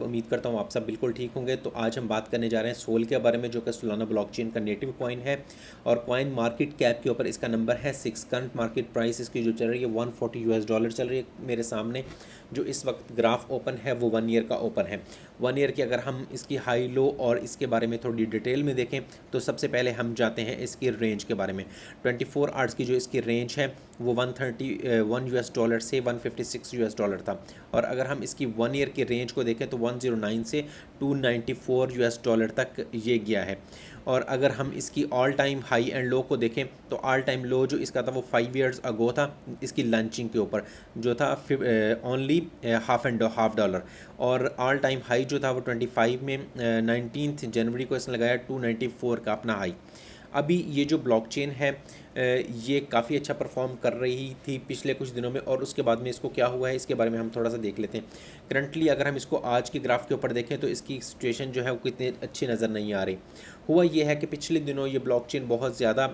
उम्मीद करता हूँ आप सब बिल्कुल ठीक होंगे। तो आज हम बात करने जा रहे हैं सोल के बारे में, जो कि सोलाना ब्लॉकचेन का नेटिव कॉइन है और कॉइन मार्केट कैप के ऊपर इसका नंबर है 6। करंट मार्केट प्राइस इसकी जो चल रही है $140 चल रही है मेरे सामने। जो इस वक्त ग्राफ ओपन है वो 1 ईयर का ओपन है। 1 ईयर की अगर हम इसकी हाई लो और इसके बारे में थोड़ी डिटेल में देखें तो सबसे पहले हम जाते हैं इसकी रेंज के बारे में। 24 आवर्स की जो इसकी रेंज है वो $131 से $156 था। और अगर हम इसकी 1 ईयर की रेंज को देखें तो 109 से $294 तक ये गया है। और अगर हम इसकी all time high and low को देखें तो ऑल टाइम लो जो इसका था वो 5 ईयर्स अगो था, इसकी लंचिंग के ऊपर जो था ओनली $1.5। और ऑल टाइम हाई जो था वो 25 में 19 जनवरी को इसने लगाया 294 का अपना हाई। अभी ये जो ब्लॉकचेन है ये काफ़ी अच्छा परफॉर्म कर रही थी पिछले कुछ दिनों में, और उसके बाद में इसको क्या हुआ है इसके बारे में हम थोड़ा सा देख लेते हैं। करंटली अगर हम इसको आज के ग्राफ के ऊपर देखें तो इसकी सिचुएशन जो है वो कितनी अच्छी नज़र नहीं आ रही। हुआ ये है कि पिछले दिनों ये ब्लॉकचेन बहुत ज़्यादा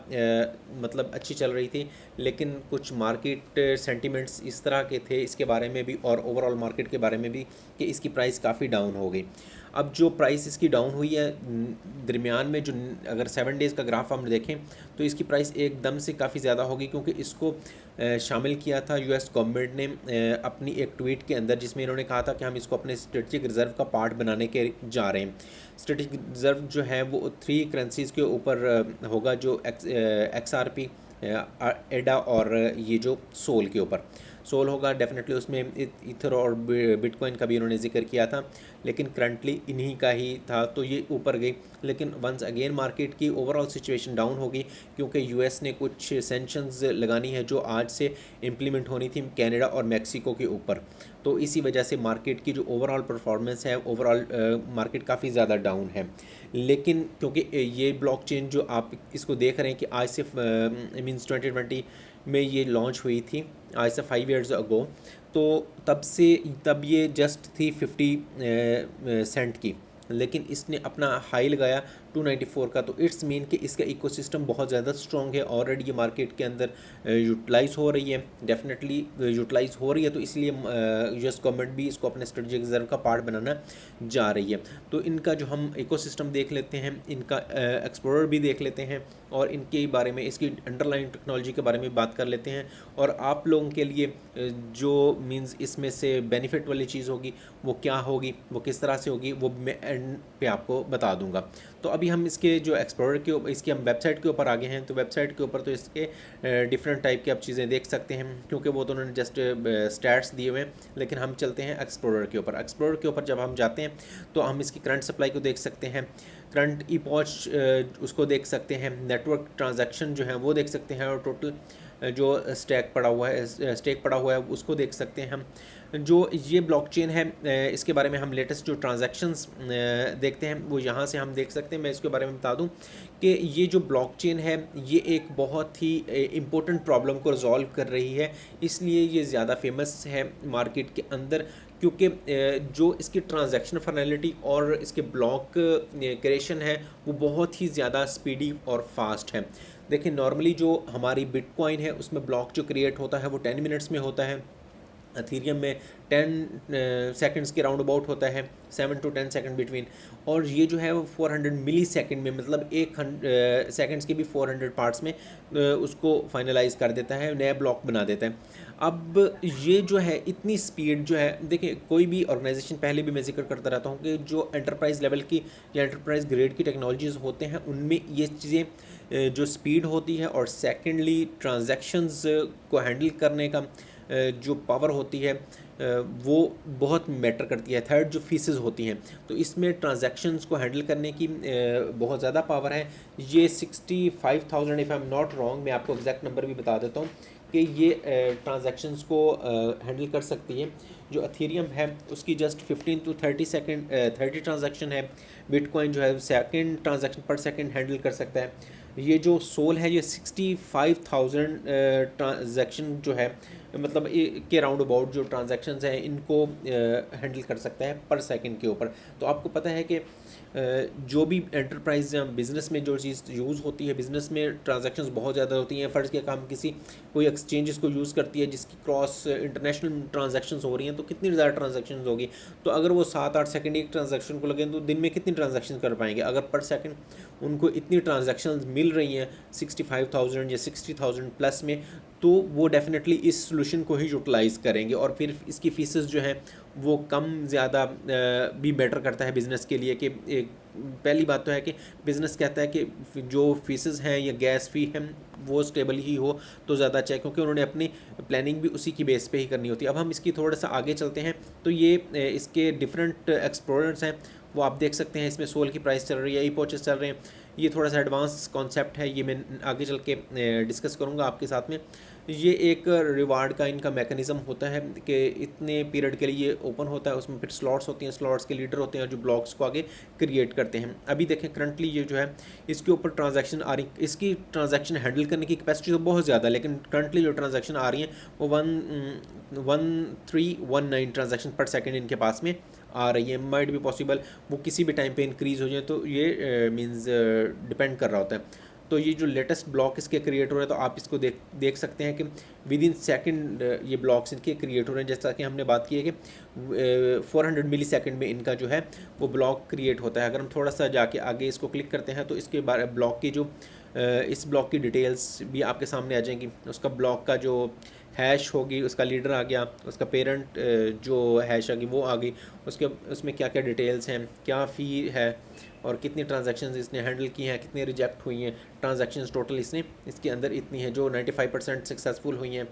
मतलब अच्छी चल रही थी, लेकिन कुछ मार्केट सेंटिमेंट्स इस तरह के थे इसके बारे में भी और ओवरऑल मार्केट के बारे में भी कि इसकी प्राइस काफ़ी डाउन हो गई। अब जो प्राइस इसकी डाउन हुई है दरमियान में, जो अगर 7 डेज़ का ग्राफ हम देखें तो इसकी प्राइस एकदम से काफ़ी ज़्यादा होगी, क्योंकि इसको शामिल किया था यूएस गवर्नमेंट ने अपनी एक ट्वीट के अंदर, जिसमें इन्होंने कहा था कि हम इसको अपने स्ट्रेटेजिक रिज़र्व का पार्ट बनाने के जा रहे हैं। स्ट्रेटेजिक रिज़र्व जो है वो 3 करेंसीज़ के ऊपर होगा, जो XRP, एडा और ये जो सोल के ऊपर सोल होगा। डेफिनेटली उसमें इथर और बिटकॉइन का भी इन्होंने जिक्र किया था, लेकिन करंटली इन्हीं का ही था तो ये ऊपर गई। लेकिन वंस अगेन मार्केट की ओवरऑल सिचुएशन डाउन होगी, क्योंकि यूएस ने कुछ सेंक्शंस लगानी है जो आज से इम्प्लीमेंट होनी थी कनाडा और मैक्सिको के ऊपर। तो इसी वजह से मार्केट की जो ओवरऑल परफॉर्मेंस है, ओवरऑल मार्केट काफ़ी ज़्यादा डाउन है। लेकिन क्योंकि ये ब्लॉकचेन जो आप इसको देख रहे हैं कि आज से मीन्स 2020 में ये लॉन्च हुई थी, आज से 5 ईयर्स अगो, तो तब ये जस्ट थी 50 सेंट की, लेकिन इसने अपना हाई लगाया 294 का। तो इट्स मीन कि इसका इकोसिस्टम बहुत ज़्यादा स्ट्रॉन्ग है, ऑलरेडी ये मार्केट के अंदर यूटिलाइज़ हो रही है, डेफिनेटली यूटिलाइज़ हो रही है। तो इसलिए यूएस गवर्नमेंट भी इसको अपने स्ट्रेटेजिक रिजर्व का पार्ट बनाना जा रही है। तो इनका जो हम इकोसिस्टम देख लेते हैं, इनका एक्सप्लोरर भी देख लेते हैं और इनके बारे में, इसकी अंडरलाइन टेक्नोलॉजी के बारे में बात कर लेते हैं। और आप लोगों के लिए जो मीन्स इसमें से बेनिफिट वाली चीज़ होगी वो क्या होगी, वो किस तरह से होगी, वो मैं एंड पे आपको बता दूंगा। तो अभी हम इसके जो एक्सप्लोरर के ऊपर, इसकी हम वेबसाइट के ऊपर आगे हैं, तो वेबसाइट के ऊपर तो इसके डिफरेंट टाइप के आप चीज़ें देख सकते हैं, क्योंकि वो तो उन्होंने जस्ट स्टैट्स दिए हुए हैं। लेकिन हम चलते हैं एक्सप्लोरर के ऊपर। एक्सप्लोरर के ऊपर जब हम जाते हैं तो हम इसकी करंट सप्लाई को देख सकते हैं, करंट ईपॉच उसको देख सकते हैं, नेटवर्क ट्रांजैक्शन जो है वो देख सकते हैं, और टोटल जो स्टैक पड़ा हुआ है उसको देख सकते हैं हम। जो ये ब्लॉकचेन है इसके बारे में हम लेटेस्ट जो ट्रांजैक्शंस देखते हैं वो यहाँ से हम देख सकते हैं। मैं इसके बारे में बता दूं कि ये जो ब्लॉकचेन है ये एक बहुत ही इम्पोर्टेंट प्रॉब्लम को रिजॉल्व कर रही है, इसलिए ये ज़्यादा फेमस है मार्केट के अंदर, क्योंकि जो इसकी ट्रांजैक्शन फर्नैलिटी और इसके ब्लॉक क्रिएशन है वो बहुत ही ज़्यादा स्पीडी और फास्ट है। देखिए नॉर्मली जो हमारी बिटकॉइन है उसमें ब्लॉक जो क्रिएट होता है वो 10 मिनट्स में होता है, एथीरियम में 10 सेकंड्स के राउंड अबाउट होता है, 7 to 10 सेकंड बिटवीन। और ये जो है वो 400 मिली सेकेंड में, मतलब 1 सेकंड्स के भी 400 पार्ट्स में उसको फाइनलाइज कर देता है, नया ब्लॉक बना देता है। अब ये जो है इतनी स्पीड जो है, देखिए कोई भी ऑर्गेनाइजेशन, पहले भी मैं जिक्र करता रहता हूँ कि जो एंटरप्राइज लेवल की या एंटरप्राइज ग्रेड की टेक्नोलॉजीज़ होते हैं उनमें ये चीज़ें जो स्पीड होती है, और सेकेंडली ट्रांजैक्शंस को हैंडल करने का जो पावर होती है वो बहुत मैटर करती है। थर्ड जो फीसेस होती हैं, तो इसमें ट्रांजैक्शंस को हैंडल करने की बहुत ज़्यादा पावर है। ये 65,000 if I am not wrong, मैं आपको एग्जैक्ट नंबर भी बता देता हूँ कि ये ट्रांजैक्शंस को हैंडल कर सकती है। जो एथीरियम है उसकी जस्ट 15 to 30 ट्रांजैक्शन है। बिटकॉइन जो है सेकंड ट्रांजैक्शन पर सेकंड हैंडल कर सकता है। ये जो सोल है ये 65,000 ट्रांजैक्शन जो है मतलब के राउंड अबाउट जो ट्रांजैक्शंस हैं इनको हैंडल कर सकता है पर सेकंड के ऊपर। तो आपको पता है कि जो भी एंटरप्राइज या बिज़नेस में जो चीज़ यूज़ होती है, बिज़नेस में ट्रांजैक्शंस बहुत ज़्यादा होती हैं। फ़र्ज़ के काम किसी कोई एक्सचेंजेस को यूज़ करती है जिसकी क्रॉस इंटरनेशनल ट्रांजैक्शंस हो रही हैं, तो कितनी ज़्यादा ट्रांजैक्शंस होगी। तो अगर वो 7-8 सेकंड एक ट्रांजैक्शन को लगें तो दिन में कितनी ट्रांजैक्शन कर पाएंगे। अगर पर सेकंड उनको इतनी ट्रांजैक्शंस मिल रही हैं 65,000 या 60,000 प्लस में, तो वो डेफिनेटली इस सोल्यूशन को ही यूटिलाइज़ करेंगे। और फिर इसकी फीसेस जो हैं वो कम ज़्यादा भी बेटर करता है बिज़नेस के लिए। कि एक पहली बात तो है कि बिज़नेस कहता है कि जो फीसेस हैं या गैस फ़ी है वो स्टेबल ही हो तो ज़्यादा अच्छा है, क्योंकि उन्होंने अपनी प्लानिंग भी उसी की बेस पे ही करनी होती है। अब हम इसकी थोड़ा सा आगे चलते हैं तो ये इसके डिफरेंट एक्सप्लोरर्स हैं वो आप देख सकते हैं। इसमें सोल की प्राइस चल रही है, ई पॉचेस चल रहे हैं। ये थोड़ा सा एडवांस कॉन्सेप्ट है, ये मैं आगे चल के डिस्कस करूँगा आपके साथ में। ये एक रिवार्ड का इनका मैकेनिज़्म होता है कि इतने पीरियड के लिए ये ओपन होता है, उसमें फिर स्लॉट्स होती हैं, स्लॉट्स के लीडर होते हैं जो ब्लॉक्स को आगे क्रिएट करते हैं। अभी देखें करंटली ये जो है इसके ऊपर ट्रांजैक्शन आ रही, इसकी ट्रांजैक्शन हैंडल करने की कैपेसिटी तो बहुत ज़्यादा है, लेकिन करंटली जो ट्रांजैक्शन आ रही हैं वो 1319 ट्रांजैक्शन पर सेकेंड इनके पास में आ रही है। माइट भी पॉसिबल वो किसी भी टाइम पे इंक्रीज़ हो जाए, तो ये मींस डिपेंड कर रहा होता है। तो ये जो लेटेस्ट ब्लॉक इसके क्रिएट हो रहे हैं तो आप इसको देख सकते हैं कि विद इन सेकेंड ये ब्लॉक्स इनके क्रिएट हो रहे हैं। जैसा कि हमने बात की है कि 400 मिली सेकेंड में इनका जो है वो ब्लॉक क्रिएट होता है। अगर हम थोड़ा सा जाके आगे इसको क्लिक करते हैं तो इसके बारे ब्लॉक की जो इस ब्लॉक की डिटेल्स भी आपके सामने आ जाएंगी। उसका ब्लॉक का जो हैश होगी, उसका लीडर आ गया, उसका पेरेंट जो हैश आ गई वो आ गई, उसके उसमें क्या क्या डिटेल्स हैं, क्या फ़ी है और कितनी ट्रांजैक्शंस इसने हैंडल की हैं, कितनी रिजेक्ट हुई हैं ट्रांजैक्शंस टोटल इसने इसके अंदर इतनी हैं जो 95% सक्सेसफुल हुई हैं।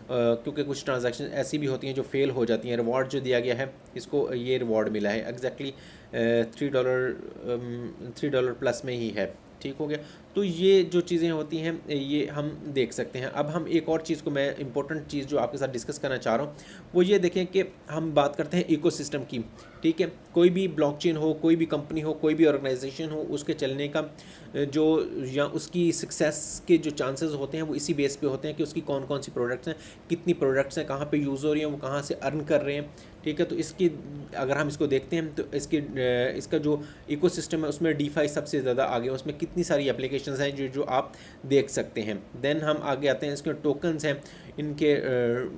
क्योंकि कुछ ट्रांजैक्शन ऐसी भी होती हैं जो फेल हो जाती हैं। रिवॉर्ड जो दिया गया है इसको ये रिवॉर्ड मिला है एग्जैक्टली $3 प्लस में ही है। ठीक हो गया। तो ये जो चीज़ें होती हैं ये हम देख सकते हैं। अब हम एक और चीज़ को मैं इंपॉर्टेंट चीज़ जो आपके साथ डिस्कस करना चाह रहा हूँ वो ये देखें कि हम बात करते हैं इकोसिस्टम की। ठीक है, कोई भी ब्लॉकचेन हो, कोई भी कंपनी हो, कोई भी ऑर्गेनाइजेशन हो, उसके चलने का जो या उसकी सक्सेस के जो चांसेस होते हैं वो इसी बेस पे होते हैं कि उसकी कौन कौन सी प्रोडक्ट्स हैं, कितनी प्रोडक्ट्स हैं, कहाँ पे यूज़ हो रही हैं, वो कहाँ से अर्न कर रहे हैं। ठीक है, तो इसकी अगर हम इसको देखते हैं तो इसका जो इकोसिस्टम है उसमें डीफाई सबसे ज़्यादा आगे, उसमें कितनी सारी एप्लीकेशंस हैं जो जो आप देख सकते हैं। देन हम आगे आते हैं, इसके टोकन्स हैं इनके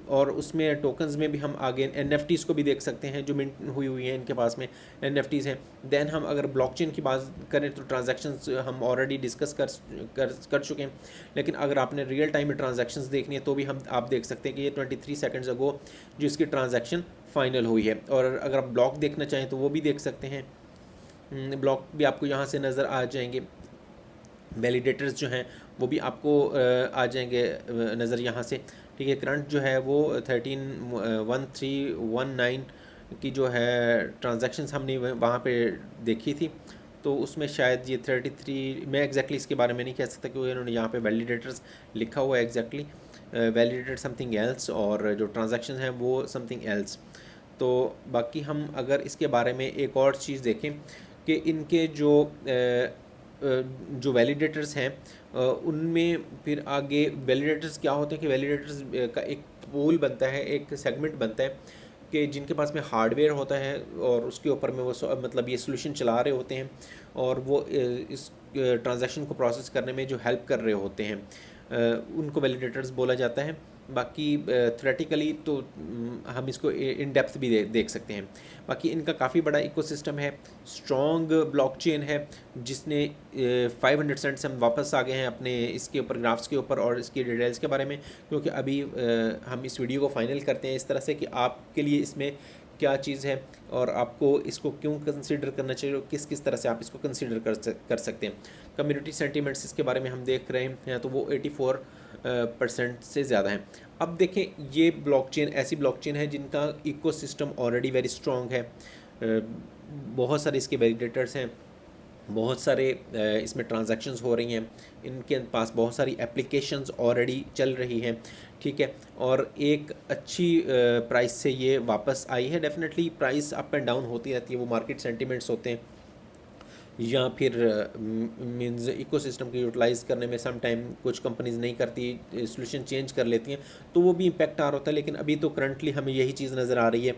और उसमें टोकन्स में भी हम आगे NFTs को भी देख सकते हैं जो मिंट हुई हुई हैं इनके पास में NFTs हैं। देन हम अगर ब्लॉकचेन की बात करें तो ट्रांजैक्शंस हम ऑलरेडी डिस्कस कर चुके हैं, लेकिन अगर आपने रियल टाइम में ट्रांजैक्शंस देखनी है तो भी हम आप देख सकते हैं कि ये 23 सेकंड्स अगो जो इसकी ट्रांजैक्शन फाइनल हुई है। और अगर आप ब्लॉक देखना चाहें तो वो भी देख सकते हैं, ब्लॉक भी आपको यहाँ से नज़र आ जाएंगे। वैलिडेटर्स जो हैं वो भी आपको आ जाएंगे नज़र यहाँ से। ठीक है, करंट जो है वो 131319 की जो है ट्रांजैक्शंस हमने वहाँ पे देखी थी, तो उसमें शायद ये 33 मैं एग्जैक्टली इसके बारे में नहीं कह सकता क्योंकि उन्होंने यहाँ पे वैलिडेटर्स लिखा हुआ है एग्जैक्टली वैलिडेटेड समथिंग एल्स और जो ट्रांजैक्शन है वो समथिंग एल्स। तो बाकी हम अगर इसके बारे में एक और चीज़ देखें कि इनके जो वैलिडेटर्स हैं उनमें फिर आगे वैलिडेटर्स क्या होते हैं कि वैलिडेटर्स का एक पूल बनता है, एक सेगमेंट बनता है कि जिनके पास में हार्डवेयर होता है और उसके ऊपर में वो मतलब ये सोल्यूशन चला रहे होते हैं और वो इस ट्रांजैक्शन को प्रोसेस करने में जो हेल्प कर रहे होते हैं उनको वैलिडेटर्स बोला जाता है। बाकी थ्योरेटिकली तो हम इसको इन डेप्थ भी देख सकते हैं। बाकी इनका काफ़ी बड़ा इकोसिस्टम है, स्ट्रॉन्ग ब्लॉकचेन है जिसने 500 सेंट से हम वापस आ गए हैं अपने इसके ऊपर ग्राफ्स के ऊपर और इसकी डिटेल्स के बारे में, क्योंकि अभी हम इस वीडियो को फाइनल करते हैं इस तरह से कि आपके लिए इसमें क्या चीज़ है और आपको इसको क्यों कंसीडर करना चाहिए और किस किस तरह से आप इसको कंसीडर कर सकते हैं। कम्युनिटी सेंटीमेंट्स इसके बारे में हम देख रहे हैं तो वो 84% से ज़्यादा हैं। अब देखें, ये ब्लॉकचेन ऐसी ब्लॉकचेन है जिनका इकोसिस्टम ऑलरेडी वेरी स्ट्रॉन्ग है, बहुत सारे इसके वैलिडेटर्स हैं, बहुत सारे इसमें ट्रांजैक्शंस हो रही हैं, इनके पास बहुत सारी एप्लीकेशंस ऑलरेडी चल रही हैं। ठीक है, और एक अच्छी प्राइस से ये वापस आई है। Definitely price up and down होती रहती है, वो मार्केट सेंटिमेंट्स होते हैं, या फिर मीन्स इकोसिस्टम को यूटिलाइज़ करने में सम टाइम कुछ कंपनीज नहीं करती, सोल्यूशन चेंज कर लेती हैं, तो वो भी इम्पेक्ट आ रहा होता है। लेकिन अभी तो करंटली हमें यही चीज़ नज़र आ रही है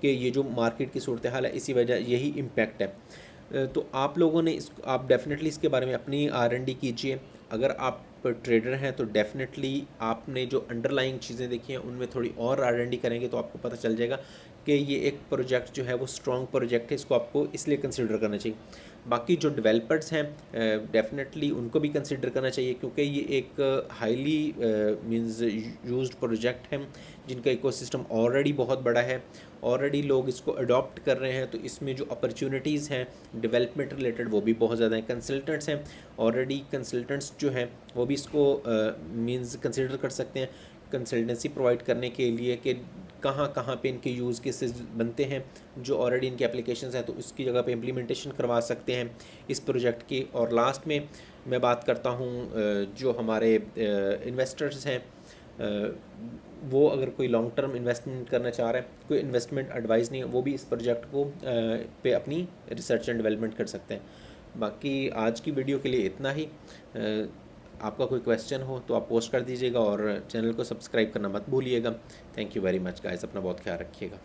कि ये जो मार्केट की सूरत हाल है, इसी वजह यही इम्पेक्ट है। तो आप लोगों ने आप डेफिनेटली इसके बारे में अपनी R&D कीजिए। अगर आप ट्रेडर हैं तो डेफिनेटली आपने जो अंडरलाइंग चीज़ें देखी हैं उनमें थोड़ी और R&D करेंगे तो आपको पता चल जाएगा कि ये एक प्रोजेक्ट जो है वो स्ट्रॉन्ग प्रोजेक्ट है, इसको आपको इसलिए कंसिडर करना चाहिए। बाकी जो डेवलपर्स हैं डेफिनेटली उनको भी कंसिडर करना चाहिए, क्योंकि ये एक हाईली मींस यूज्ड प्रोजेक्ट है जिनका इकोसिस्टम ऑलरेडी बहुत बड़ा है, ऑलरेडी लोग इसको अडॉप्ट कर रहे हैं। तो इसमें जो अपॉर्चुनिटीज़ हैं डेवलपमेंट रिलेटेड वो भी बहुत ज़्यादा हैं। कंसल्टेंट्स हैं ऑलरेडी, कंसल्टेंट्स जो हैं वो भी इसको मींस कंसिडर कर सकते हैं कंसल्टेंसी प्रोवाइड करने के लिए कि कहाँ कहाँ पे इनके यूज़ केसेस बनते हैं जो ऑलरेडी इनके एप्लीकेशंस हैं, तो उसकी जगह पे इम्प्लीमेंटेशन करवा सकते हैं इस प्रोजेक्ट की। और लास्ट में मैं बात करता हूँ जो हमारे इन्वेस्टर्स हैं, वो अगर कोई लॉन्ग टर्म इन्वेस्टमेंट करना चाह रहा है, कोई इन्वेस्टमेंट एडवाइस नहीं है, वो भी इस प्रोजेक्ट को पे अपनी रिसर्च एंड डेवलपमेंट कर सकते हैं। बाकी आज की वीडियो के लिए इतना ही। आपका कोई क्वेश्चन हो तो आप पोस्ट कर दीजिएगा और चैनल को सब्सक्राइब करना मत भूलिएगा। Thank you very much guys, अपना बहुत ख्याल रखिएगा।